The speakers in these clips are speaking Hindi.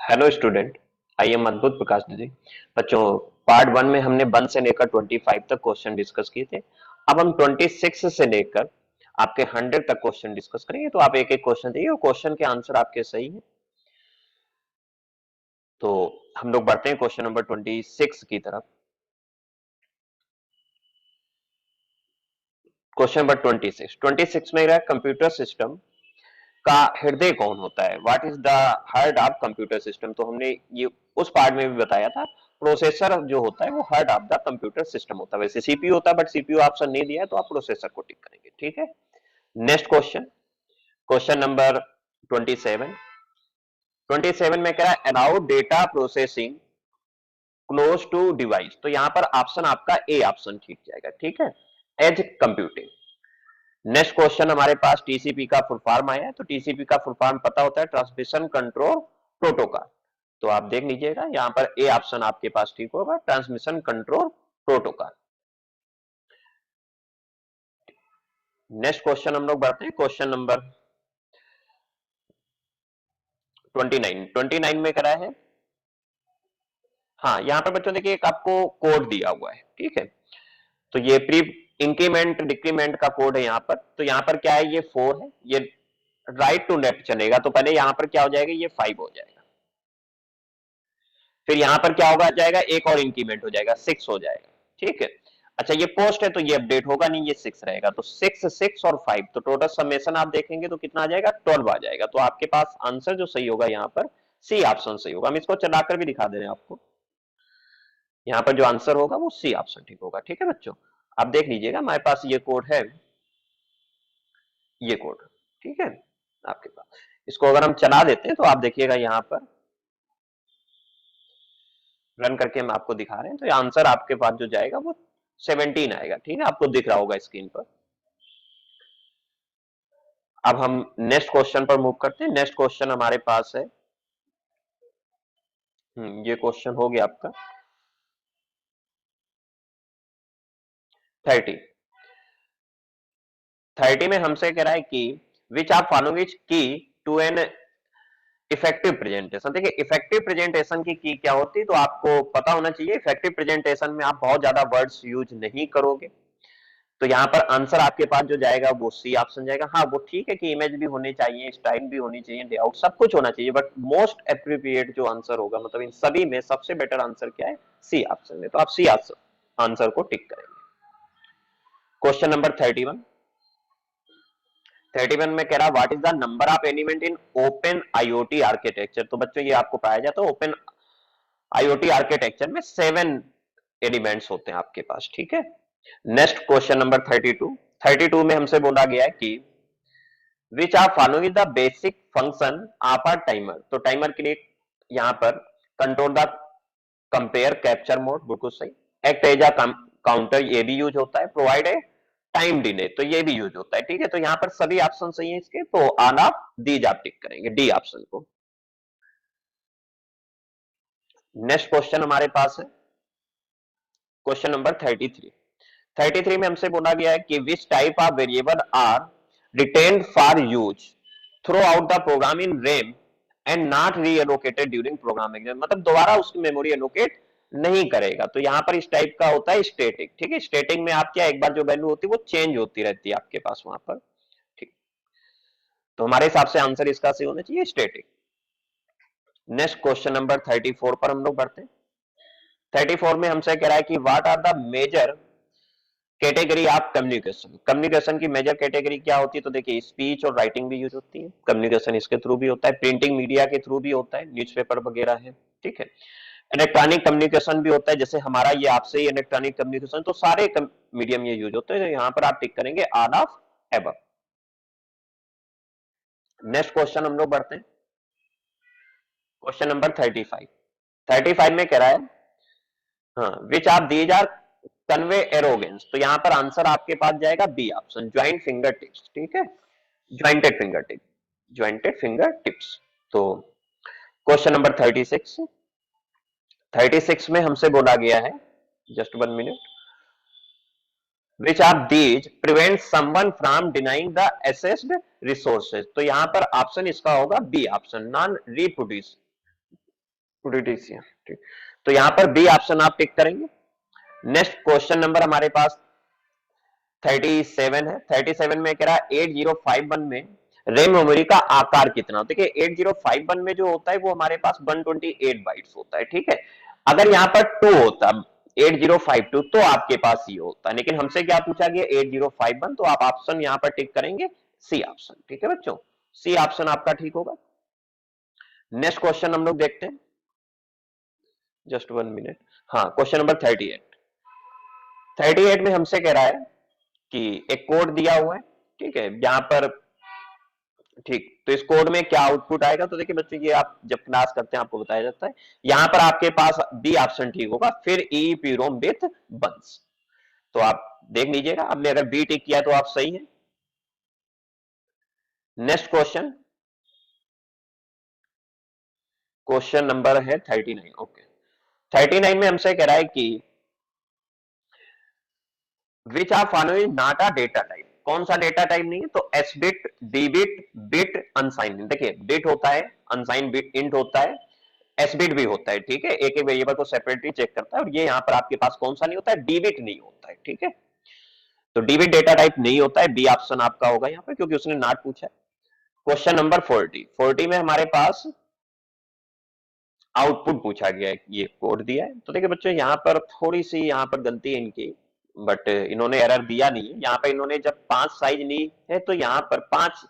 Hello student. आई एम अद्भुत प्रकाश दीदी। बच्चों, पार्ट वन में हमने 1 से लेकर 25 तक क्वेश्चन डिस्कस किए थे। अब हम 26 से लेकर आपके 100 तक क्वेश्चन डिस्कस करेंगे। तो आप एक एक क्वेश्चन दिए और क्वेश्चन के आंसर आपके सही है। तो हम लोग बढ़ते हैं क्वेश्चन नंबर 26 की तरफ। क्वेश्चन नंबर 26 में रहा कंप्यूटर सिस्टम का हृदय कौन होता है। What is the heart of computer system. तो हमने ये उस पार्ट में भी बताया था। प्रोसेसर जो होता है वो heart of the computer system होता है। वैसे सीपीयू होता है बट सीपीयू ऑप्शन नहीं दिया है तो आप प्रोसेसर को टिक करेंगे। ठीक है। Next question, question number 27। 27 में कह रहा है allow data processing close to device. तो यहां पर ऑप्शन आपका ए ऑप्शन ठीक जाएगा। ठीक है, एज कंप्यूटिंग। नेक्स्ट क्वेश्चन हमारे पास टीसीपी का फुल फॉर्म आया है। तो टीसीपी का फुल फॉर्म पता होता है ट्रांसमिशन कंट्रोल प्रोटोकॉल। तो आप देख लीजिएगा यहां पर ए ऑप्शन आपके पास ठीक होगा, transmission control protocol. Next question हम लोग बढ़ते हैं क्वेश्चन नंबर 29 में करा है। हाँ, यहाँ पर बच्चों देखिए एक आपको कोड दिया हुआ है। ठीक है, तो ये प्री इंक्रीमेंट डिक्रीमेंट का कोड है यहाँ पर। तो यहाँ पर क्या है, ये 4 है, ये राइट टू लेफ्ट चलेगा। तो पहले यहाँ पर क्या हो जाएगा, ये 5 हो जाएगा। फिर यहां पर क्या होगा जाएगा, एक और इंक्रीमेंट हो जाएगा, 6 हो जाएगा। ठीक है। अच्छा, ये पोस्ट है तो ये अपडेट होगा नहीं, ये 6 रहेगा। तो 6 6 और 5, तो टोटल समेशन आप देखेंगे तो कितना आ जाएगा, 12 आ जाएगा। तो आपके पास आंसर जो सही होगा यहाँ पर सी ऑप्शन सही होगा। हम इसको चलाकर भी दिखा दे रहे हैं आपको। यहाँ पर जो आंसर होगा वो सी ऑप्शन ठीक होगा। ठीक है बच्चों, आप देख लीजिएगा हमारे पास ये कोड है, ये कोड। ठीक है आपके पास। इसको अगर हम चला देते हैं तो आप देखिएगा यहाँ पर रन करके हम आपको दिखा रहे हैं। तो आंसर आपके पास जो जाएगा वो 17 आएगा। ठीक है, आपको दिख रहा होगा स्क्रीन पर। अब हम नेक्स्ट क्वेश्चन पर मूव करते हैं। नेक्स्ट क्वेश्चन हमारे पास है, ये क्वेश्चन हो गया आपका 30। 30 में हमसे कह रहा है कि विच ऑफ फॉलोइंग इज की टू एन इफेक्टिव प्रेजेंटेशन। देखिए इफेक्टिव प्रेजेंटेशन की क्या होती है तो आपको पता होना चाहिए। इफेक्टिव प्रेजेंटेशन में आप बहुत ज्यादा वर्ड्स यूज नहीं करोगे। तो यहाँ पर आंसर आपके पास जो जाएगा वो सी ऑप्शन जाएगा। हाँ, वो ठीक है कि इमेज भी होनी चाहिए, स्टाइल भी होनी चाहिए, लेआउट सब कुछ होना चाहिए, बट मोस्ट एप्रोप्रिएट जो आंसर होगा, मतलब इन सभी में सबसे बेटर आंसर क्या है, सी ऑप्शन में। तो आप सी आंसर को टिक करेंगे। Question number 31। 31 में कह रहा what is the number of element in open IoT architecture. तो बच्चों ये आपको पाया जाता है ओपन आईओटी आर्किटेक्चर में 7 एलिमेंट्स होते हैं आपके पास। ठीक है। Next question number 32। 32 में हमसे बोला गया है कि which are following the basic function of a timer. तो टाइमर के लिए यहां पर control the compare capture mode, बिल्कुल सही। एक्ट एज अ काउंटर, ये भी यूज होता है। प्रोवाइड ए टाइम डिले, तो ये भी यूज होता है। ठीक है, तो यहां पर सभी ऑप्शन सही है इसके। तो ऑल ऑफ दीज आप टिक करेंगे, डी ऑप्शन को। नेक्स्ट क्वेश्चन हमारे पास है क्वेश्चन नंबर 33। 33 में हमसे बोला गया है कि which type of variable are retained for use throughout the program in RAM and not reallocated during programming. मतलब दोबारा उसकी मेमोरी एलोकेट नहीं करेगा। तो यहां पर इस टाइप का होता है स्टैटिक। ठीक है, स्टैटिक में आप क्या, एक बार जो वैल्यू होती है वो चेंज होती रहती है आपके पास वहां पर। ठीक, तो हमारे हिसाब से आंसर इसका सही होना चाहिए, स्टैटिक। नेक्स्ट क्वेश्चन नंबर 34 पर हम लोग बढ़ते हैं। 34 में हमसे कह रहा है कि what are the major category of communication. Communication की मेजर कैटेगरी क्या होती है। तो देखिए स्पीच और राइटिंग भी यूज होती है, कम्युनिकेशन इसके थ्रू भी होता है, प्रिंटिंग मीडिया के थ्रू भी होता है, न्यूज़पेपर वगैरह है। ठीक है, इलेक्ट्रॉनिक कम्युनिकेशन भी होता है, जैसे हमारा ये आपसे ही इलेक्ट्रॉनिक कम्युनिकेशन। तो सारे मीडियम ये यूज होते हैं। तो यहाँ पर आप टिक करेंगे all of above. Next question हम लोग बढ़ते हैं क्वेश्चन नंबर 35। 35 में कह रहा है हाँ which of these are convey arrogance. तो यहां पर आंसर आपके पास जाएगा B option, joint finger tips. ठीक है, jointed finger tip, jointed finger tips. तो क्वेश्चन नंबर 36। 36 में हमसे बोला गया है, just 1 minute, which of these prevent someone from denying the accessed resources. तो यहां पर ऑप्शन इसका होगा B option, non reproduce. DTCA, ठीक। तो यहां पर बी ऑप्शन आप टिक करेंगे। नेक्स्ट क्वेश्चन नंबर हमारे पास 37 है। 37 में कह रहा है 8051 में रैम मेमोरी का आकार कितना। देखिए 8051 में जो होता है वो हमारे पास 128 बाइट्स होता है, ठीक है। अगर यहाँ पर 2 होता 8052 तो आपके पास ये होता है, लेकिन हमसे क्या पूछा गया 8051, तो आप ऑप्शन यहाँ पर टिक करेंगे सी ऑप्शन, ठीक है बच्चों, सी ऑप्शन आपका ठीक होगा। नेक्स्ट क्वेश्चन हम लोग देखते हैं, जस्ट 1 मिनट। हाँ, क्वेश्चन नंबर 38। 38 में हमसे कह रहा है कि एक कोड दिया हुआ है, ठीक है, यहाँ पर, ठीक। तो इस कोड में क्या आउटपुट आएगा, तो देखिए बच्चों ये आप जब क्लास करते हैं आपको बताया जाता है। यहां पर आपके पास बी ऑप्शन ठीक होगा, फिर ई पीरोम विथ बंस। तो आप देख लीजिएगा, आपने अगर बी टिक किया तो आप सही है। नेक्स्ट क्वेश्चन, क्वेश्चन नंबर है 39। ओके, 39 में हमसे कह रहा है कि which are following not a data type. कौन सा डेटा टाइप नहीं है, तो S bit, D bit, bit, unsign. देखिए बिट होता है, अनसाइन बिट, इंट होता है, एस बिट भी होता है, ठीक है। एक एक वेरिएबल को सेपरेटली चेक करता है, और ये यहाँ पर आपके पास कौन सा नहीं होता है, डी बिट नहीं होता है, ठीक है। तो डी बिट डेटा टाइप नहीं होता है, बी ऑप्शन आपका होगा यहाँ पर, क्योंकि उसने नॉट पूछा है। क्वेश्चन नंबर 40 में हमारे पास आउटपुट पूछा गया है, ये कोड दिया है। तो देखिए बच्चों यहाँ पर थोड़ी सी यहाँ पर गलती है इनकी, बट इन्होंने एरर दिया नहीं है। यहाँ पर इन्होंने जब 5 साइज ली है तो यहाँ पर 5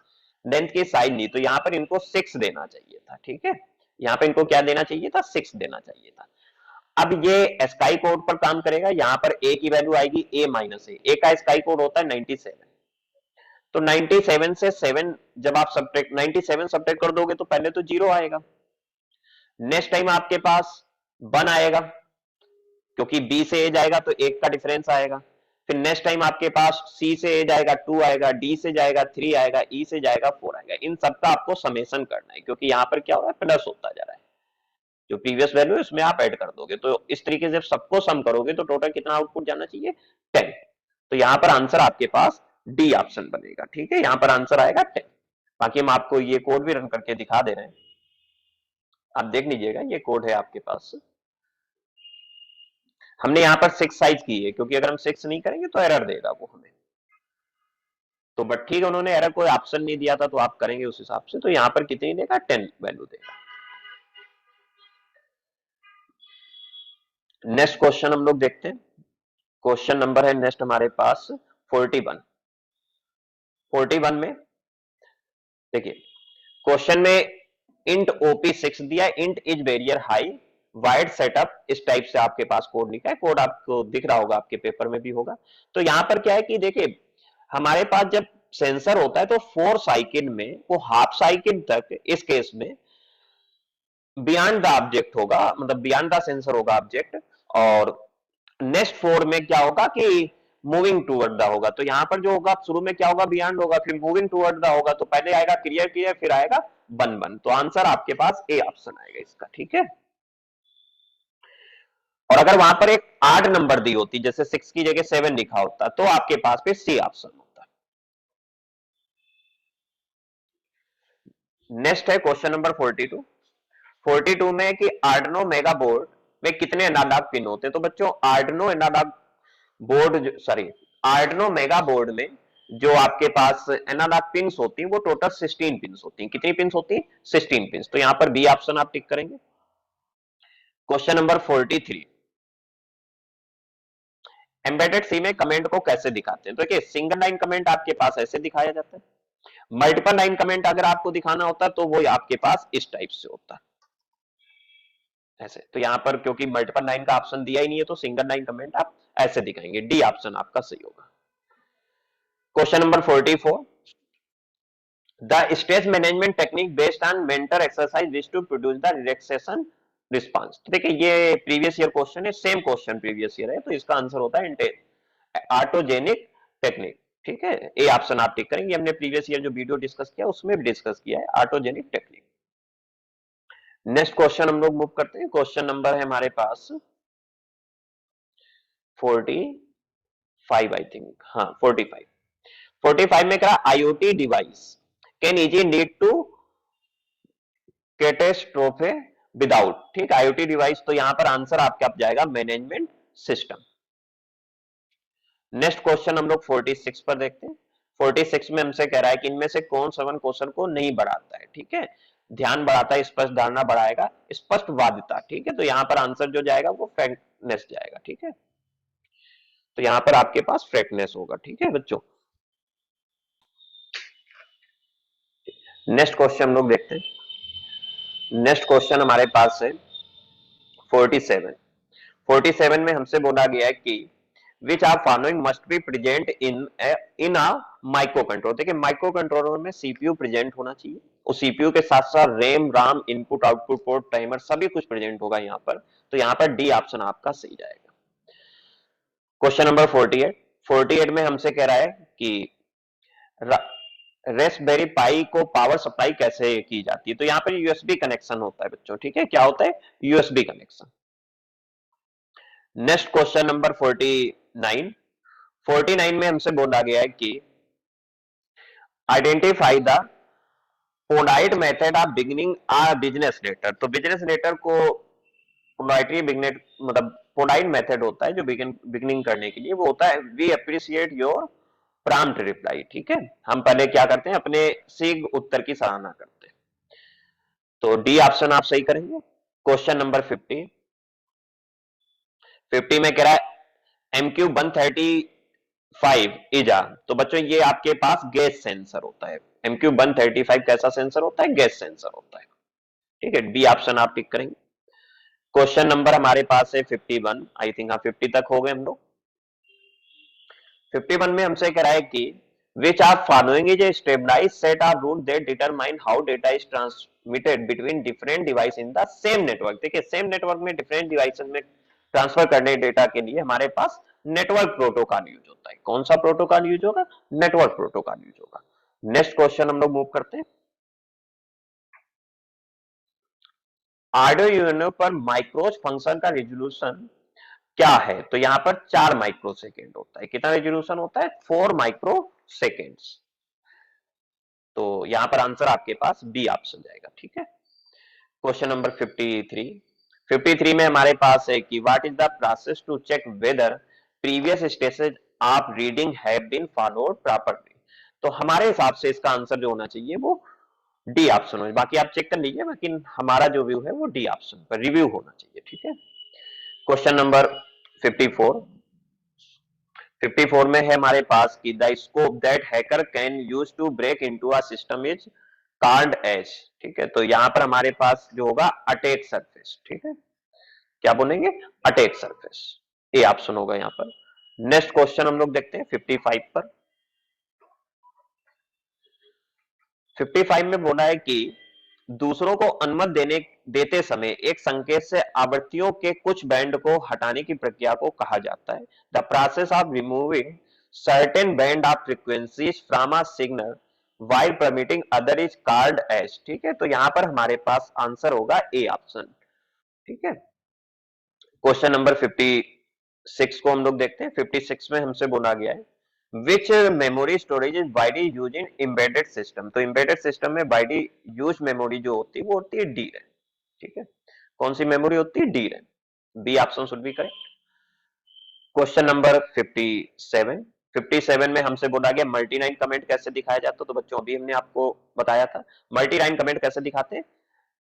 लेंथ की साइज ली, तो यहाँ पर इनको 6 देना चाहिए था, ठीक है। यहाँ पे इनको क्या देना चाहिए था, 6 देना चाहिए था। अब ये स्काई कोड पर काम करेगा, यहाँ पर ए की वैल्यू आएगी ए का स्काई कोड होता है 97। तो 97 से 7 जब आप सब्ट्रैक्ट 97 सब्ट्रैक्ट कर दोगे तो पहले तो 0 आएगा। नेक्स्ट टाइम आपके पास 1 आएगा, क्योंकि बी से ए जाएगा तो 1 का डिफरेंस आएगा। फिर नेक्स्ट टाइम आपके पास सी से ए जाएगा 2 आएगा, डी से जाएगा 3 आएगा, ई से जाएगा 4 आएगा। इन सबका आपको समेशन करना है, क्योंकि यहाँ पर क्या हो रहा है, प्लस होता जा रहा है। जो प्रीवियस वैल्यू है उसमें आप ऐड कर दोगे, तो इस तरीके से सबको सम करोगे तो टोटल कितना आउटपुट जाना चाहिए, 10। तो यहाँ पर आंसर आपके पास डी ऑप्शन बनेगा, ठीक है। यहाँ पर आंसर आएगा 10। बाकी हम आपको ये कोड भी रन करके दिखा दे रहे हैं, आप देख लीजिएगा। ये कोड है आपके पास, हमने यहाँ पर 6 साइज की है, क्योंकि अगर हम 6 नहीं करेंगे तो एरर देगा वो हमें। तो बट ठीक है, उन्होंने एरर कोई ऑप्शन नहीं दिया था तो आप करेंगे उस हिसाब से। तो यहाँ पर कितनी देगा, 10 वैल्यू देगा। नेक्स्ट क्वेश्चन हम लोग देखते हैं। क्वेश्चन नंबर है नेक्स्ट हमारे पास 41। 41 में देखिए क्वेश्चन में इंट OP6 दिया, इंट इज वेरियर हाई वाइड सेटअप, इस टाइप से आपके पास कोड लिखा है। कोड आपको दिख रहा होगा, आपके पेपर में भी होगा। तो यहां पर क्या है कि देखिए हमारे पास जब सेंसर होता है तो 4 साइकिल में वो हाफ साइकिल तक, इस केस में बियॉन्ड द ऑब्जेक्ट होगा, मतलब बियॉन्ड द सेंसर होगा ऑब्जेक्ट। और नेक्स्ट 4 में क्या होगा कि मूविंग टूवर्ड द होगा। तो यहां पर जो होगा शुरू में क्या होगा, बियॉन्ड होगा, फिर मूविंग टूवर्ड द होगा। तो पहले आएगा क्लियर क्लियर, फिर आएगा बन बन। तो आंसर आपके पास ए ऑप्शन आएगा इसका, ठीक है। और अगर वहां पर एक आड नंबर दी होती, जैसे 6 की जगह 7 लिखा होता, तो आपके पास पे सी ऑप्शन होता। नेक्स्ट है क्वेश्चन नंबर 42। 42 में कि आर्डिनो मेगा बोर्ड में कितने एनालॉग पिन होते हैं। तो बच्चों Arduino analog board, sorry, Arduino mega board में जो आपके पास एनालॉग पिन्स होती हैं वो टोटल 16 पिन्स होती हैं। कितनी पिन्स होती हैं, 16 पिन्स। तो यहां पर बी ऑप्शन आप टिक करेंगे। Question number 43। एम्बेडेड सी में कमेंट को कैसे दिखाते हैं। तो देखिए सिंगल लाइन कमेंट आपके पास ऐसे दिखाया जाता है, मल्टीपल लाइन कमेंट अगर आपको दिखाना होता है तो वो आपके पास इस टाइप से होता है, ऐसे। तो यहां पर क्योंकि मल्टीपल लाइन का ऑप्शन दिया ही नहीं है तो सिंगल लाइन कमेंट आप ऐसे दिखाएंगे। डी ऑप्शन आपका सही होगा। Question number 44। The stress management technique based on mentor exercise which to produce the relaxation response. तो देखिए ये प्रीवियस ईयर क्वेश्चन है, सेम क्वेश्चन प्रीवियस ईयर है, तो इसका आंसर होता है ऑटोजेनिक टेक्निक, ठीक है। ए ऑप्शन आप टिक करेंगे। हमने प्रीवियस ईयर जो वीडियो डिस्कस किया उसमें भी डिस्कस किया है ऑटोजेनिक टेक्निक। नेक्स्ट क्वेश्चन हम लोग मूव करते हैं। क्वेश्चन नंबर है हमारे पास 45, आई थिंक, हाँ 45। 45 में क्या, IoT device can easy lead to catastrophe without, ठीक, आईओटी डिवाइस, तो यहां पर आंसर आपका जाएगा मैनेजमेंट सिस्टम। नेक्स्ट क्वेश्चन हम लोग 46 पर देखते हैं। 46 में हमसे कह रहा है कि इनमें से कौन सा वन क्वेश्चन को नहीं बढ़ाता है, ठीक है, ध्यान बढ़ाता है, स्पष्ट धारणा बढ़ाएगा, स्पष्टवादिता, ठीक है, तो यहां पर आंसर जो जाएगा वो फ्रैंकनेस जाएगा, ठीक है, तो यहां पर आपके पास फ्रैंकनेस होगा, ठीक है बच्चों। नेक्स्ट क्वेश्चन हम लोग देखते हैं। नेक्स्ट क्वेश्चन हमारे पास है 47। 47 में हमसे बोला गया है कि which are following must be present in a micro controller. देखिए माइक्रो कंट्रोलर में सीपीयू प्रेजेंट होना चाहिए, उस सीपीयू के साथ साथ RAM, RAM, input output port, timer सभी कुछ प्रेजेंट होगा यहाँ पर, तो यहाँ पर डी ऑप्शन आपका सही जाएगा। Question number 48। 48 में हमसे कह रहा है कि रेस्पबेरी पाई को पावर सप्लाई कैसे की जाती है, तो यहाँ पर यूएसबी कनेक्शन होता है बच्चों, ठीक है, क्या होता है, USB connection. Next question number 49। 49 में हमसे बोला गया है कि identify the polite method of beginning a business letter, तो बिजनेस लेटर को पोलाइटरी बिगनेट मतलब पोलाइट मेथड होता है जो बिगिनिंग करने के लिए, वो होता है we appreciate your prompt reply, ठीक है, हम पहले क्या करते हैं, अपने शीघ्र उत्तर की सराहना करते हैं, तो डी ऑप्शन आप सही करेंगे। Question number 50। 50 में कह रहा है एमक्यू 135 इजा, तो बच्चों ये आपके पास गैस सेंसर होता है, एमक्यू 135 कैसा सेंसर होता है, गैस सेंसर होता है, ठीक है, बी ऑप्शन आप टिक करेंगे। क्वेश्चन नंबर हमारे पास है 51, आई थिंक हाँ 50 तक हो गए हम लोग। 51 में हमसे कह रहा है कि which are following is a stabilized set of rules that determine how data is transmitted between different devices in the same network। देखिए सेम नेटवर्क में डिफरेंट डिवाइसेस में ट्रांसफर करने डेटा के लिए हमारे पास नेटवर्क प्रोटोकॉल यूज होता है, कौन सा प्रोटोकॉल यूज होगा, नेटवर्क प्रोटोकॉल यूज होगा। नेक्स्ट क्वेश्चन हम लोग मूव करते हैं। आर्डुइनो पर माइक्रोज फंक्शन का रेजोल्यूशन क्या है, तो यहां पर 4 माइक्रो सेकेंड होता है, कितना रेजोल्यूशन होता है, 4 माइक्रो सेकेंड्स, तो यहां पर आंसर आपके पास बी ऑप्शन जाएगा, ठीक है। Question number 53। 53 में हमारे पास है कि what is the process to check whether previous stages of reading have been followed properly, तो हमारे हिसाब से इसका आंसर जो होना चाहिए वो डी ऑप्शन हो, बाकी आप चेक कर लीजिए, लेकिन हमारा जो व्यू है वो डी ऑप्शन पर रिव्यू होना चाहिए, ठीक है। Question number 54। 54 में है हमारे पास कि the scope that hacker can use to break into a system is called edge, ठीक है, तो यहां पर हमारे पास जो होगा अटैक सरफेस, ठीक है, क्या बोलेंगे, अटैक सरफेस, ए ऑप्शन होगा यहां पर। नेक्स्ट क्वेश्चन हम लोग देखते हैं 55 पर। 55 में बोला है कि दूसरों को अनुमति देते समय एक संकेत से आवृत्तियों के कुछ बैंड को हटाने की प्रक्रिया को कहा जाता है the process of removing certain band of frequencies from a signal while permitting other is called as, ठीक है, तो यहां पर हमारे पास आंसर होगा ए ऑप्शन, ठीक है। क्वेश्चन नंबर 56 को हम लोग देखते हैं। 56 में हमसे बोला गया है which memory storage is widely use in embedded system, तो एम्बेडेड सिस्टम में वाइडली यूज मेमोरी जो होती है वो होती है डी रैम, ठीक है, कौन सी मेमोरी होती है, D RAM, B option should be correct. Question number 57। 57 में हमसे बोला गया मल्टी लाइन कमेंट कैसे दिखाया जाता है, तो बच्चों अभी हमने आपको बताया था मल्टी लाइन कमेंट कैसे दिखाते हैं,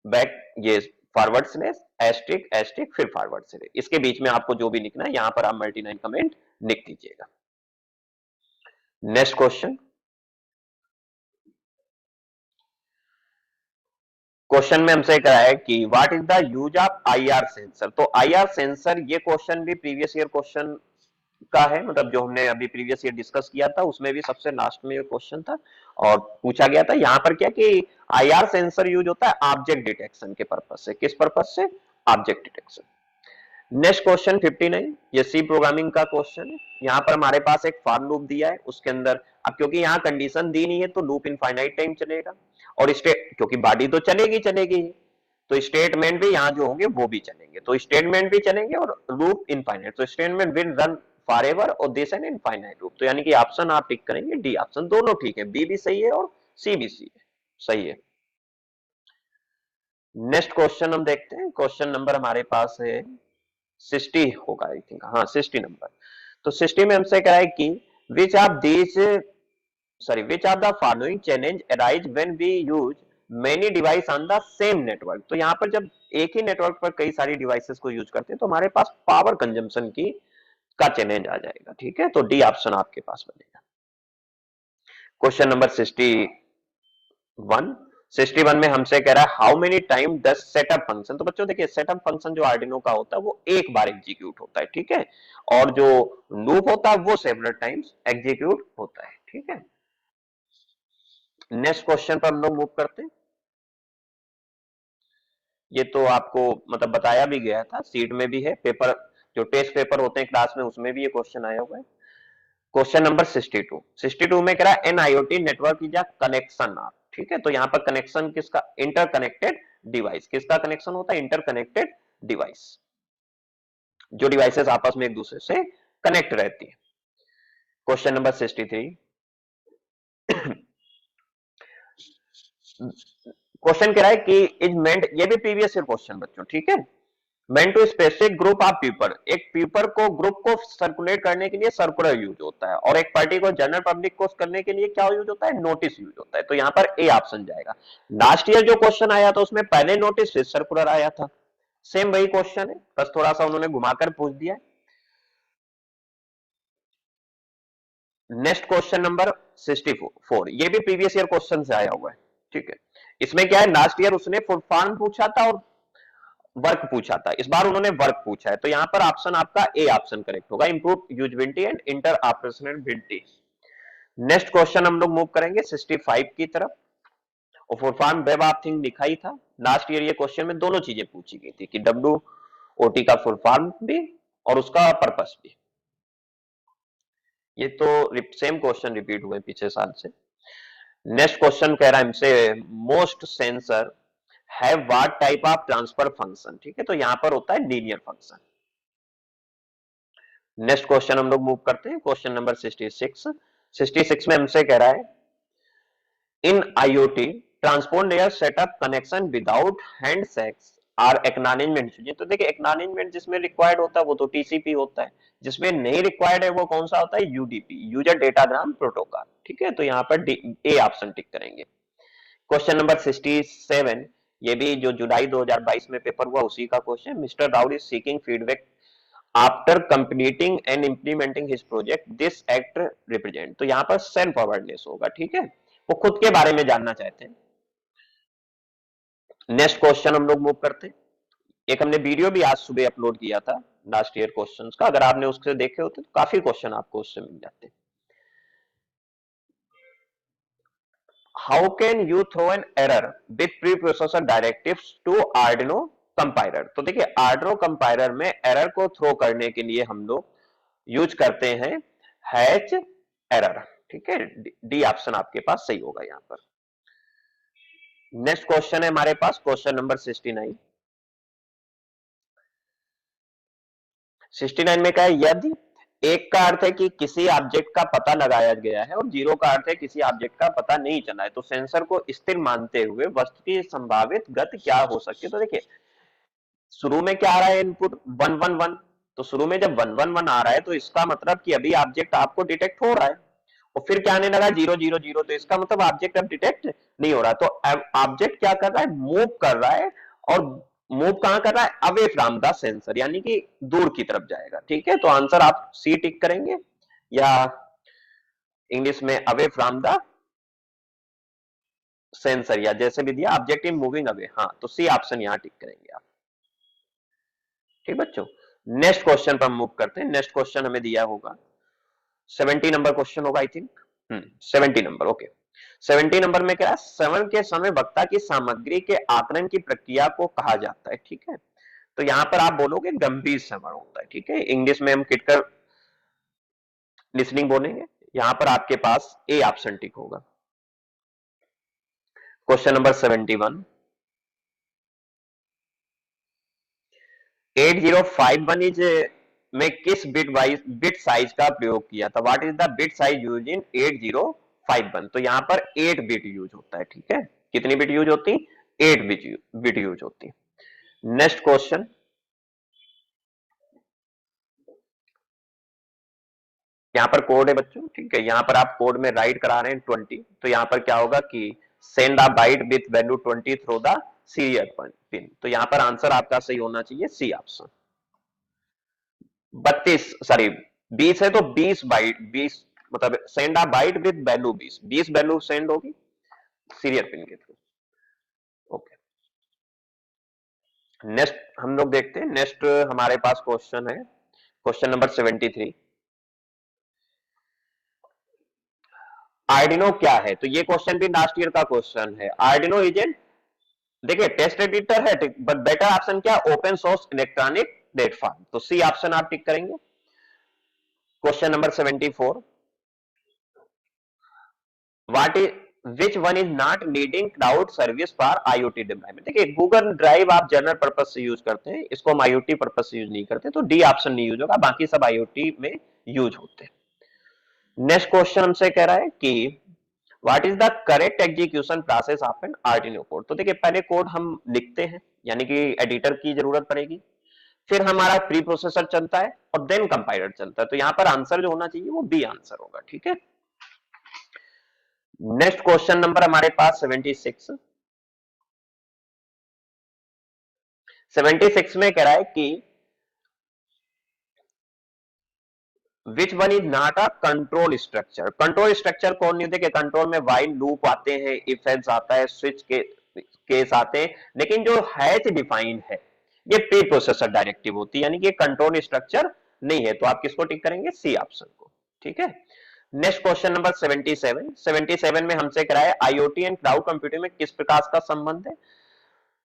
बैक ये फॉरवर्ड स्लैश एस्ट्रिक एस्ट्रिक फिर फॉरवर्ड स्लैश, इसके बीच में आपको जो भी लिखना है यहां पर आप मल्टी लाइन कमेंट लिख दीजिएगा। Next question. क्वेश्चन में हमसे कहा है कि what is the use of IR sensor, तो आईआर सेंसर ये क्वेश्चन भी प्रीवियस ईयर क्वेश्चन का है, मतलब जो हमने अभी प्रीवियस ईयर डिस्कस किया था उसमें भी सबसे लास्ट में ये क्वेश्चन था और पूछा गया था। यहां पर क्या कि आईआर सेंसर यूज होता है ऑब्जेक्ट डिटेक्शन के पर्पज से, किस पर्पज से, ऑब्जेक्ट डिटेक्शन। नेक्स्ट क्वेश्चन 59, ये सी प्रोग्रामिंग का क्वेश्चन है। यहाँ पर हमारे पास एक फॉर लूप दिया है, उसके अंदर अब क्योंकि यहाँ कंडीशन दी नहीं है तो लूप इनफाइनाइट टाइम चलेगा और स्टेट क्योंकि बॉडी तो चलेगी चलेगी, तो स्टेटमेंट भी यहाँ जो होंगे वो भी चलेंगे, तो स्टेटमेंट भी चलेंगे और लूप इनफाइनाइट, तो स्टेटमेंट विल रन फॉरएवर और दिस एन इनफाइनाइट लूप, तो यानी कि ऑप्शन आप टिक करेंगे डी ऑप्शन, दोनों ठीक है, बी भी सही है और सी भी सही है। नेक्स्ट क्वेश्चन हम देखते हैं, क्वेश्चन नंबर हमारे पास है 60 होगा आई थिंक, हाँ 60 नंबर। तो 60 में हमसे कह रहा है कि which of these which of the following challenge arise when we use many device on the same network. तो यहाँ पर जब एक ही नेटवर्क पर कई सारी डिवाइसेस को यूज करते हैं तो हमारे पास पावर कंजम्पशन की का चैलेंज आ जाएगा, ठीक है। तो डी ऑप्शन आपके पास बनेगा। क्वेश्चन नंबर 61 में हमसे कह रहा है how many time the setup function. तो बच्चों देखिए सेटअप फंक्शन जो आर्डिनो का होता है वो एक बार एग्जीक्यूट होता है, ठीक है, और जो लूप होता है वो सेवरल टाइम्स एग्जीक्यूट होता है, ठीक है। नेक्स्ट क्वेश्चन पर हम लोग मूव करते हैं। ये तो आपको मतलब बताया भी गया था, सीट में भी है, पेपर जो टेस्ट पेपर होते हैं क्लास में उसमें भी ये क्वेश्चन आया हुआ है। क्वेश्चन नंबर 62 में कह रहा है an IOT network is a connection of, ठीक है। तो यहाँ पर कनेक्शन किसका, इंटरकनेक्टेड डिवाइस, किसका कनेक्शन होता है, इंटरकनेक्टेड डिवाइस, जो डिवाइसेस आपस में एक दूसरे से कनेक्ट रहती है। क्वेश्चन नंबर 63, क्वेश्चन कह रहा है कि इज मेंट, ये भी प्रीवियस ईयर क्वेश्चन बच्चों, ठीक है, meant to specific group of people, एक पीपल को ग्रुप को सर्कुलेट करने के लिए सर्कुलर यूज होता है, और एक पार्टी को जनरल पब्लिक को करने के लिए क्या यूज होता है, नोटिस यूज होता है। तो यहाँ पर ए ऑप्शन जाएगा। लास्ट ईयर जो क्वेश्चन आया था उसमें पहले नोटिस फिर सर्कुलर आया था, सेम वही क्वेश्चन है, बस थोड़ा सा उन्होंने घुमाकर पूछ दिया है। नेक्स्ट क्वेश्चन नंबर 64, ये भी प्रीवियस ईयर क्वेश्चन से आया हुआ है, ठीक है। इसमें क्या है, लास्ट ईयर उसने फुल फॉर्म पूछा था और वर्क पूछा था, इस बार उन्होंने वर्क पूछा है। तो यहां पर ऑप्शन आपका ए ऑप्शन करेक्ट होगा, improve usability and interoperability. Next question हम लोग मूव करेंगे 65 की तरफ, और full form web of thing लिखा ही था। लास्ट ईयर ये क्वेश्चन में दोनों चीजें पूछी गई थी कि डब्ल्यू ओटी का फुल फॉर्म भी और उसका पर्पस भी। ये तो सेम क्वेश्चन रिपीट हुए पीछे साल से। नेक्स्ट क्वेश्चन कह रहा है हमसे most sensor have what type of transfer function, ठीक है, तो यहां पर होता है लीनियर फंक्शन। नेक्स्ट क्वेश्चन हम लोग मूव करते हैं, क्वेश्चन नंबर 66 में हमसे कह रहा है in IoT transport layer setup connection without handshakes or acknowledgement. तो देखिए एक्नॉलेजमेंट जिसमें रिक्वायर्ड होता है वो तो टीसीपी होता है, जिसमें नहीं रिक्वायर्ड है वो कौन सा होता है, यूडीपी, यूजर डेटाग्राम प्रोटोकॉल, ठीक है। तो यहाँ पर ए ऑप्शन टिक करेंगे। क्वेश्चन नंबर 67, ये भी जो जुलाई 2022 में पेपर हुआ उसी का question, mister round is seeking feedback after completing and implementing his project, this act represent. तो यहाँ पर सेल्फ अवेयरनेस होगा, ठीक है, वो खुद के बारे में जानना चाहते हैं। नेक्स्ट क्वेश्चन हम लोग मूव करते हैं। एक हमने वीडियो भी आज सुबह अपलोड किया था लास्ट ईयर क्वेश्चंस का, अगर आपने उससे देखे होते तो काफी क्वेश्चन आपको उससे मिल जाते। How can you throw an error with preprocessor directives to Arduino compiler. तो देखिए आर्डिनो कंपाइलर में एरर को थ्रो करने के लिए हम लोग यूज करते हैं हैच एरर, ठीक है। डी ऑप्शन आपके पास सही होगा यहां पर। नेक्स्ट क्वेश्चन है हमारे पास क्वेश्चन नंबर 69 में क्या है, यदि एक का अर्थ है कि किसी ऑब्जेक्ट का पता लगाया गया है और जीरो का अर्थ है किसी ऑब्जेक्ट का पता नहीं चला है, तो सेंसर को स्थिर मानते हुए वस्तु की संभावित गति क्या हो सकती है। तो देखिए शुरू में क्या आ रहा है, इनपुट 111, तो शुरू में जब 111 आ रहा है तो इसका मतलब कि अभी ऑब्जेक्ट आपको डिटेक्ट हो रहा है, और फिर क्या आने लगा 000, तो इसका मतलब ऑब्जेक्ट अब डिटेक्ट नहीं हो रहा। तो ऑब्जेक्ट क्या कर रहा है, मूव कर रहा है, और मूव कहां कर रहा है, अवे फ्रॉम द सेंसर, यानी कि दूर की तरफ जाएगा, ठीक है। तो आंसर आप सी टिक करेंगे, या इंग्लिश में अवे फ्रॉम द सेंसर, या जैसे भी दिया ऑब्जेक्ट इन मूविंग अवे, हाँ तो सी ऑप्शन यहां टिक करेंगे आप, ठीक बच्चों। नेक्स्ट क्वेश्चन पर मूव करते हैं। नेक्स्ट क्वेश्चन हमें दिया होगा 70 नंबर क्वेश्चन होगा I think, 70 number, okay. 70 number में क्या है, श्रवण के समय वक्ता की सामग्री के आकलन की प्रक्रिया को कहा जाता है, ठीक है। तो यहां पर आप बोलोगे गंभीर श्रवण होता है, ठीक है, इंग्लिश में हम क्रिटिकल लिसनिंग बोलेंगे। यहां पर आपके पास ए ऑप्शन टिक होगा। क्वेश्चन नंबर 71, 8051 इज में किस बिट साइज का प्रयोग किया था, what is the bit size use in 8051। तो यहां पर 8 बिट यूज होता है, ठीक है, कितनी बिट यूज होती, 8 बिट यूज होती है। नेक्स्ट क्वेश्चन, यहां पर कोड है बच्चों, ठीक है, यहां पर आप कोड में राइट करा रहे हैं 20, तो यहां पर क्या होगा कि send a byte with value 20 through the serial pin, तो यहां पर आंसर आपका सही होना चाहिए सी ऑप्शन। 32 सॉरी 20 है तो 20 बाइट, 20 मतलब send a byte with value 20 value send होगी सीरियल पिन के थ्रू। ओके, नेक्स्ट हम लोग देखते हैं, नेक्स्ट हमारे पास क्वेश्चन है क्वेश्चन नंबर 73। आर्डिनो क्या है, तो ये क्वेश्चन भी लास्ट ईयर का क्वेश्चन है। आर्डिनो इज एन, देखिए टेक्स्ट एडिटर है, बट बेटर ऑप्शन क्या, ओपन सोर्स इलेक्ट्रॉनिक प्लेटफॉर्म, तो सी ऑप्शन आप टिक करेंगे। Question number 74, what is which one is not needing cloud service for IoT deployment, देखिए गूगल ड्राइव आप जनरल पर्पज से यूज करते हैं, इसको हम आईओटी पर्पज से यूज नहीं करते, तो डी ऑप्शन नहीं यूज होगा, बाकी सब आईओटी में यूज होते हैं। नेक्स्ट क्वेश्चन हमसे कह रहा है कि what is the correct execution process of an Arduino code, तो देखिए पहले कोड हम लिखते हैं, यानी कि एडिटर की जरूरत पड़ेगी, फिर हमारा प्री प्रोसेसर चलता है और देन कंपाइलर चलता है, तो यहां पर आंसर जो होना चाहिए वो बी आंसर होगा, ठीक है। नेक्स्ट क्वेश्चन नंबर हमारे पास 76। 76 में कह रहा है कि which one is not a control structure, control structure कौन नहीं, देखिए कंट्रोल में व्हाइल लूप आते हैं, इफ एल्स आता है, स्विच के केस आते हैं, लेकिन जो हैच डिफाइंड है ये प्री प्रोसेसर डायरेक्टिव होती है, यानी कि कंट्रोल स्ट्रक्चर नहीं है, तो आप किसको टिक करेंगे, सी ऑप्शन को, ठीक है। Next question number 77। 77 में हमसे कराया आईओटी एंड क्लाउड कंप्यूटिंग में किस प्रकार का संबंध है,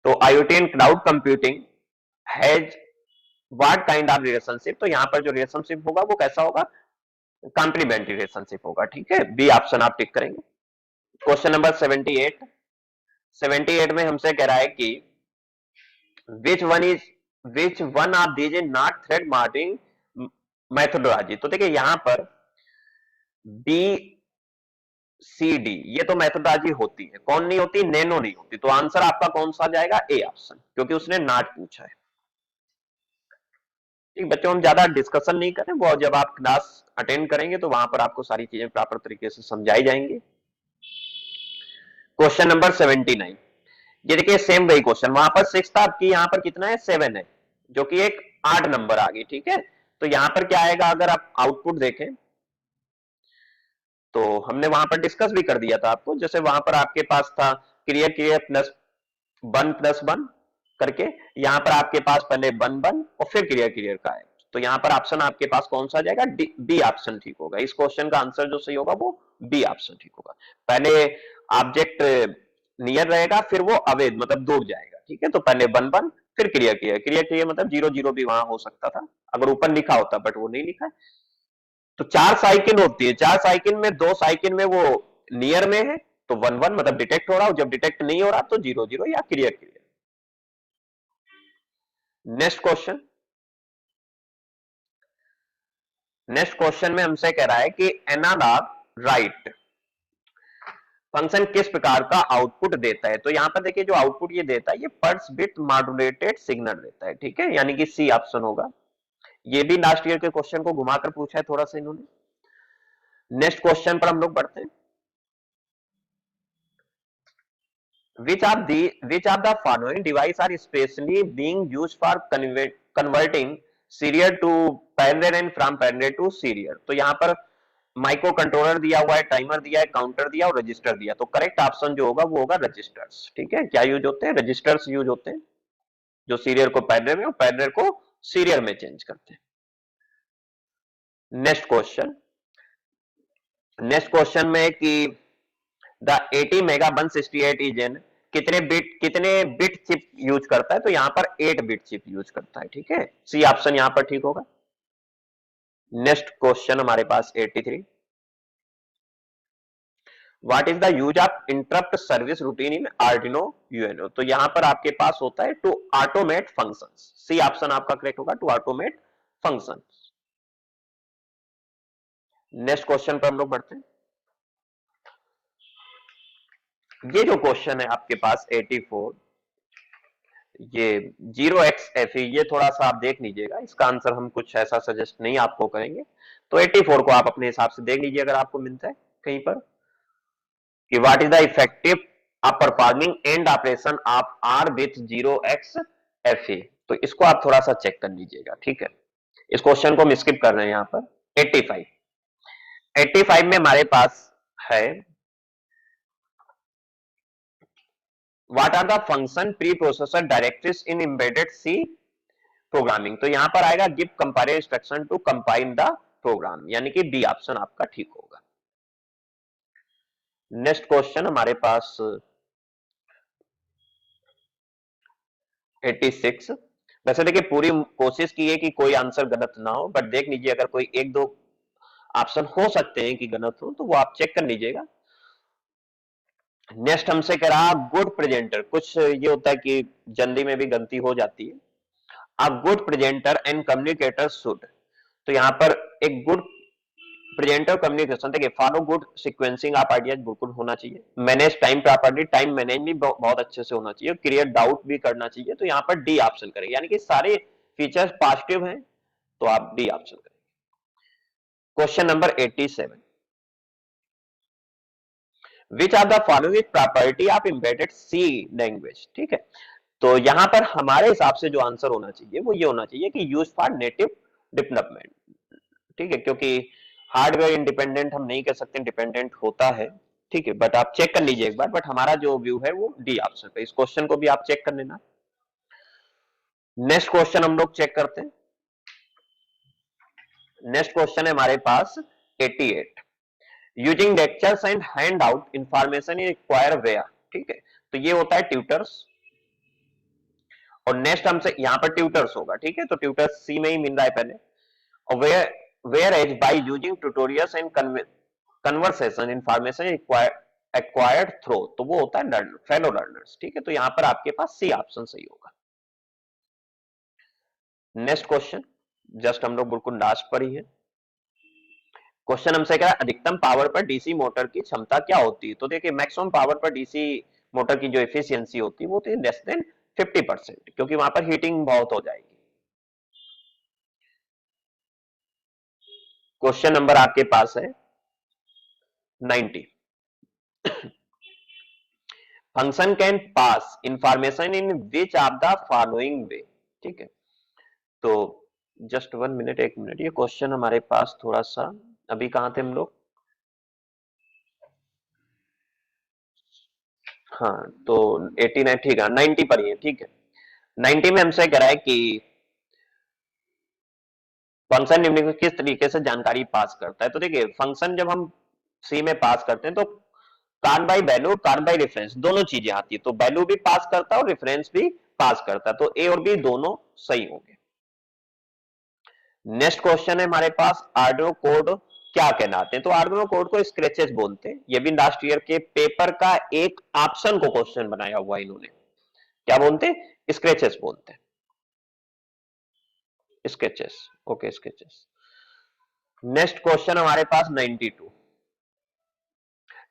तो IoT and cloud computing has what kind of relationship, तो यहां पर जो रिलेशनशिप होगा वो कैसा होगा, कॉम्प्लीमेंट्री रिलेशनशिप होगा, ठीक है, बी ऑप्शन आप टिक करेंगे। Question number 78। 78 में हमसे कह रहा है कि which one is which one of these is not thread marking methodology, तो देखिए यहां पर बी सी डी ये तो मैथोडोलॉजी होती है, कौन नहीं होती, नैनो नहीं होती, तो आंसर आपका कौन सा जाएगा, ए ऑप्शन, क्योंकि उसने नॉट पूछा है। ठीक बच्चों, हम ज्यादा डिस्कशन नहीं करें, वो जब आप क्लास अटेंड करेंगे तो वहां पर आपको सारी चीजें प्रॉपर तरीके से समझाई जाएंगी। क्वेश्चन नंबर 79, ये देखिए सेम वही क्वेश्चन, वहां पर 6 था, आपकी यहाँ पर कितना है, 7 है, जो कि एक 8 नंबर आ गई, ठीक है। तो यहां पर क्या आएगा, अगर आप आउटपुट देखें तो हमने वहां पर डिस्कस भी कर दिया था आपको, जैसे वहां पर आपके पास था क्रिएट क्रिएट प्लस वन करके, यहां पर आपके पास पहले वन वन और फिर क्लियर क्लियर का है, तो यहां पर ऑप्शन आपके पास कौन सा जाएगा, बी ऑप्शन ठीक होगा, इस क्वेश्चन का आंसर जो सही होगा वो बी ऑप्शन ठीक होगा। पहले ऑब्जेक्ट नियर रहेगा, फिर वो अवे मतलब दूर जाएगा, ठीक है, तो पहले वन वन फिर क्लियर क्लियर, क्लियर क्लियर मतलब जीरो जीरो भी वहां हो सकता था अगर ऊपर लिखा होता, बट वो नहीं लिखा है। तो 4 साइकिल होती है, 4 साइकिल में 2 साइकिल में वो नियर में है, तो वन वन मतलब डिटेक्ट हो रहा हो, जब डिटेक्ट नहीं हो रहा तो जीरो जीरो या clear clear. Next question, next question में हमसे कह रहा है कि एनालॉग राइट फंक्शन किस प्रकार का आउटपुट देता है, तो यहां पर देखिए जो आउटपुट ये देता है ये पल्स बिट मॉड्यूलेटेड सिग्नल देता है, ठीक है, यानी कि सी ऑप्शन होगा। ये भी लास्ट ईयर के क्वेश्चन को घुमाकर पूछा है थोड़ा सा इन्होंने। नेक्स्ट क्वेश्चन पर हम लोग बढ़ते हैं। which of the following device are especially being used for converting serial to parallel and from parallel to serial, तो यहां पर माइक्रो कंट्रोलर दिया हुआ है, टाइमर दिया है, काउंटर दिया और रजिस्टर दिया, तो करेक्ट ऑप्शन जो होगा वो होगा रजिस्टर्स, ठीक है, क्या यूज होते हैं, रजिस्टर्स यूज होते हैं, जो सीरियल को पैरेलल में और पैरेलल को सीरियल में चेंज करते हैं। नेक्स्ट क्वेश्चन, नेक्स्ट क्वेश्चन में कि द 80 मेगा 168 इज एन कितने बिट चिप यूज करता है, तो यहां पर 8 बिट चिप यूज करता है, ठीक है, सी ऑप्शन यहां पर ठीक होगा। नेक्स्ट क्वेश्चन हमारे पास 83, what is the use of interrupt service routine in Arduino UNO, तो यहां पर आपके पास होता है to automate functions, C option आपका करेक्ट होगा, to automate functions. Next question पर हम लोग बढ़ते हैं। ये जो क्वेश्चन है आपके पास 84, ये 0xFE ये थोड़ा सा आप देख लीजिएगा, इसका आंसर हम कुछ ऐसा सजेस्ट नहीं आपको करेंगे, तो 84 को आप अपने हिसाब से देख लीजिए अगर आपको मिलता है कहीं पर कि what is the effective performing and operation of R with 0xFE। तो इसको आप थोड़ा सा चेक कर लीजिएगा, ठीक है। इस क्वेश्चन को हम स्किप कर रहे हैं यहाँ पर। 85 85 में हमारे पास है what are the function preprocessor directories in embedded C programming. तो यहां पर आएगा give compiler instruction to compile the program, यानी कि बी ऑप्शन आपका ठीक होगा। नेक्स्ट क्वेश्चन हमारे पास 86। वैसे देखिए पूरी कोशिश की है कि कोई आंसर गलत ना हो, बट देख लीजिए अगर कोई एक दो ऑप्शन हो सकते हैं कि गलत हो तो वो आप चेक कर लीजिएगा। नेक्स्ट हमसे कह रहा गुड प्रेजेंटर, कुछ ये होता है कि जल्दी में भी गलती हो जाती है। A good presenter and communicator should, तो यहाँ पर एक गुड प्रेजेंटर कम्युनिकेशन देखिए follow good sequencing of ideas बिल्कुल होना चाहिए, manage time properly, time manage भी बहुत अच्छे से होना चाहिए, क्रिएट डाउट भी करना चाहिए। तो यहाँ पर डी ऑप्शन करेंगे, यानी कि सारे फीचर्स पॉजिटिव हैं, तो आप डी ऑप्शन करेंगे। Question number 87, which are the following property of embedded C language, ठीक है। तो यहां पर हमारे हिसाब से जो आंसर होना चाहिए वो ये होना चाहिए कि यूज फॉर नेटिव डेवलपमेंट, ठीक है, क्योंकि हार्डवेयर इंडिपेंडेंट हम नहीं कह सकते, डिपेंडेंट होता है, ठीक है, बट आप चेक कर लीजिए एक बार। बट हमारा जो व्यू है वो डी ऑप्शन पे, इस क्वेश्चन को भी आप चेक कर लेना। नेक्स्ट क्वेश्चन हम लोग चेक करते हैं। नेक्स्ट क्वेश्चन है हमारे पास 88, using lectures and hand out information require where, ठीक है। तो ये होता है ट्यूटर्स, और नेक्स्ट हमसे यहाँ पर ट्यूटर्स होगा, ठीक है, तो ट्यूटर्स सी में ही मिल रहा है पहले। और whereas by using tutorials and conversation information acquired through, तो वो होता है फेलो लर्नर्स, ठीक है। तो यहाँ पर आपके पास सी ऑप्शन सही होगा। नेक्स्ट क्वेश्चन जस्ट हम लोग बिल्कुल लास्ट पर ही है। क्वेश्चन हमसे क्या है, अधिकतम पावर पर डीसी मोटर की क्षमता क्या होती है। तो देखिए मैक्सिमम पावर पर डीसी मोटर की जो एफिशिएंसी होती है वो होती है लेस देन 50%, क्योंकि वहां पर हीटिंग बहुत हो जाएगी। क्वेश्चन नंबर आपके पास है 90, function can pass information in which of the following वे, ठीक है। तो जस्ट 1 मिनट, 1 मिनट, ये क्वेश्चन हमारे पास थोड़ा सा, अभी कहां थे हम लोग, हाँ तो 89 ठीक है, 90 पर ही है, ठीक है। 90 में हमसे कह रहा है कि फंक्शन निम्नलिखित किस तरीके से जानकारी पास करता है। तो देखिए फंक्शन जब हम सी में पास करते हैं तो card by value, card by reference, दोनों चीजें आती है, तो वैल्यू भी पास करता है और रेफरेंस भी पास करता है, तो ए और बी दोनों सही होंगे। नेक्स्ट क्वेश्चन है हमारे पास आर्डिनो कोड क्या कहलाते हैं। तो आर्डिनो कोड को स्क्रैचेस बोलते हैं, ये भी लास्ट ईयर के पेपर का एक ऑप्शन को क्वेश्चन बनाया हुआ इन्होंने, क्या बोलते हैं, स्क्रैचेस बोलते हैं, sketches, okay sketches. Next question हमारे पास 92,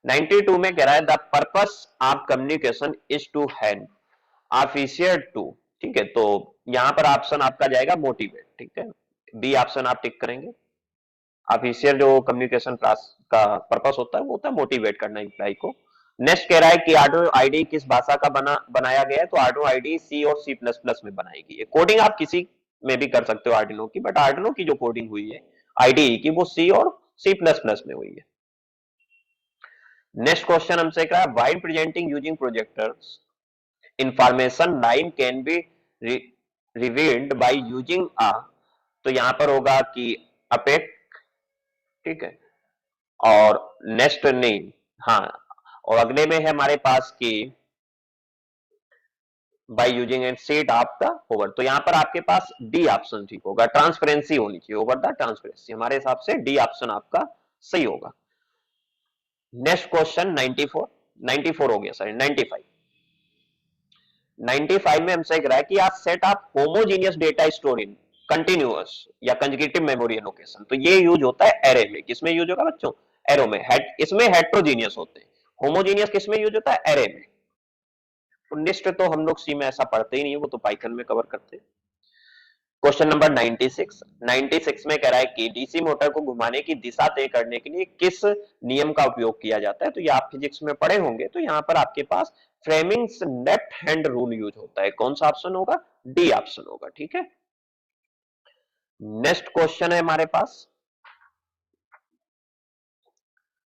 92 में कह रहा है the purpose of communication is to help officer to, ठीक है। तो यहां पर ऑप्शन आपका जाएगा मोटिवेट, ठीक है, बी ऑप्शन आप टिक करेंगे। ऑफिशियल जो कम्युनिकेशन क्लास का पर्पस होता है वो होता है मोटिवेट करना एम्प्लॉय को। नेक्स्ट कह रहा है कि आर्डिनो आईडी किस भाषा का बनाया गया है। तो आर्डिनो आईडी सी और सी प्लस प्लस में बनाई गई है, कोडिंग आप किसी में भी कर सकते हो आर्डिनो की, बट आर्डिनो की जो कोडिंग हुई है आईडी की वो सी और सी प्लस प्लस में हुई है। नेक्स्ट क्वेश्चन हमसे कहा while presenting using projectors information line can be revealed by using a, तो यहां पर होगा कि अपेक, ठीक है, और नेक्स्ट नहीं, हाँ, और अगले में है हमारे पास कि by using and set of the over, तो यहां पर आपके पास डी ऑप्शन ठीक होगा, ट्रांसपेरेंसी होनी चाहिए, ओवर द ट्रांसपेरेंसी, हमारे हिसाब से डी ऑप्शन आपका सही होगा। नेक्स्ट क्वेश्चन 94, 94 हो गया सर, 95, 95 में हमसे कह रहा है कि आज set of homogeneous data store in continuous या कंसेक्यूटिव मेमोरी एलोकेशन, तो ये यूज होता है एरे में, किसमें यूज होगा बच्चों, एरो में, इसमें हेट्रोजीनियस होते हैं, होमोजीनियस किसमें यूज होता है, एरे में। निस्ट तो हम लोग सी में ऐसा पढ़ते ही नहीं है, वो तो पाइथन में कवर करते हैं। क्वेश्चन नंबर 96, 96 में कह रहा है कि डीसी मोटर को घुमाने की दिशा तय करने के लिए किस नियम का उपयोग किया जाता है। तो ये आप फिजिक्स में पढ़े होंगे। तो यहाँ पर आपके पास फ्रेमिंग्स लेफ्ट हैंड रूल यूज होता है। कौन सा ऑप्शन होगा? डी ऑप्शन होगा। ठीक है, नेक्स्ट क्वेश्चन है हमारे पास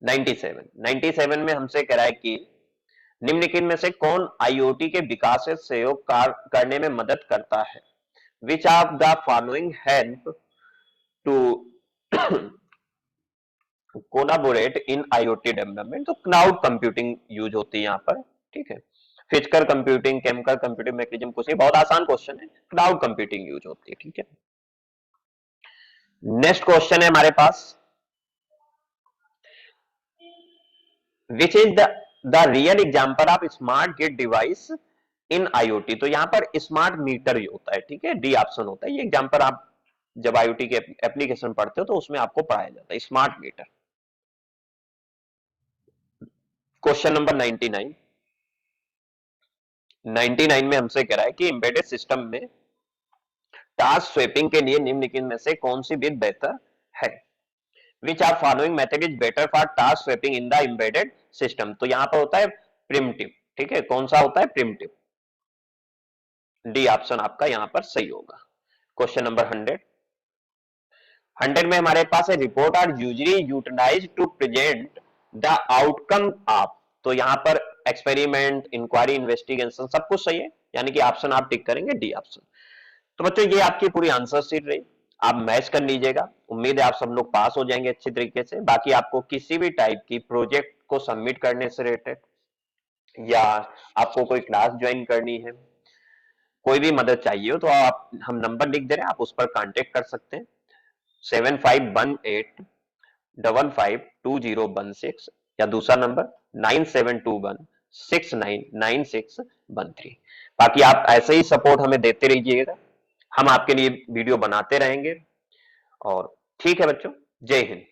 97, 97 में हमसे कह रहा है कि निम्नलिखित में से कौन आईओटी के विकास से सहयोग करने में मदद करता है? Which of the following help to collaborate in IoT development? तो क्लाउड कंप्यूटिंग यूज होती है यहाँ पर। ठीक है, physical computing, chemical computing, mechanism, कुछ नहीं, बहुत आसान क्वेश्चन है। क्लाउड कंप्यूटिंग यूज होती है। ठीक है, नेक्स्ट क्वेश्चन है हमारे पास, which is the real example of smart get device in IoT? तो यहां पर स्मार्ट मीटर ही होता है। ठीक है, डी ऑप्शन होता है। ये एग्जाम्पल आप जब आईओटी के एप्लीकेशन पढ़ते हो तो उसमें आपको पढ़ाया जाता है, स्मार्ट मीटर। क्वेश्चन नंबर 99, 99 में हमसे कह रहा है कि एम्बेडेड सिस्टम में टास्क स्वेपिंग के लिए निम्नलिखित में से कौन सी विधि बेहतर है? Which are following method is better for task swapping in the embedded system? तो यहां पर होता है प्रिमिटिव। ठीक है, कौन सा होता है? प्रिमिटिव। डी ऑप्शन आपका यहां पर सही होगा। क्वेश्चन नंबर 100, 100 में हमारे पास है report are usually utilise to present the outcome of. तो यहां पर एक्सपेरिमेंट, इंक्वायरी, इन्वेस्टिगेशन सब कुछ सही है, यानी कि ऑप्शन आप टिक करेंगे डी ऑप्शन। तो बच्चों ये आपकी पूरी आंसर शीट रही, आप मैच कर लीजिएगा। उम्मीद है आप सब लोग पास हो जाएंगे अच्छी तरीके से। बाकी आपको किसी भी टाइप की प्रोजेक्ट को सबमिट करने से रिलेटेड या आपको कोई क्लास ज्वाइन करनी है, कोई भी मदद चाहिए हो, तो आप, हम नंबर लिख दे रहे हैं, आप उस पर कांटेक्ट कर सकते हैं। 7518552016 या दूसरा नंबर 9721699613। बाकी आप ऐसे ही सपोर्ट हमें देते रहिएगा, हम आपके लिए वीडियो बनाते रहेंगे। और ठीक है बच्चों, जय हिंद।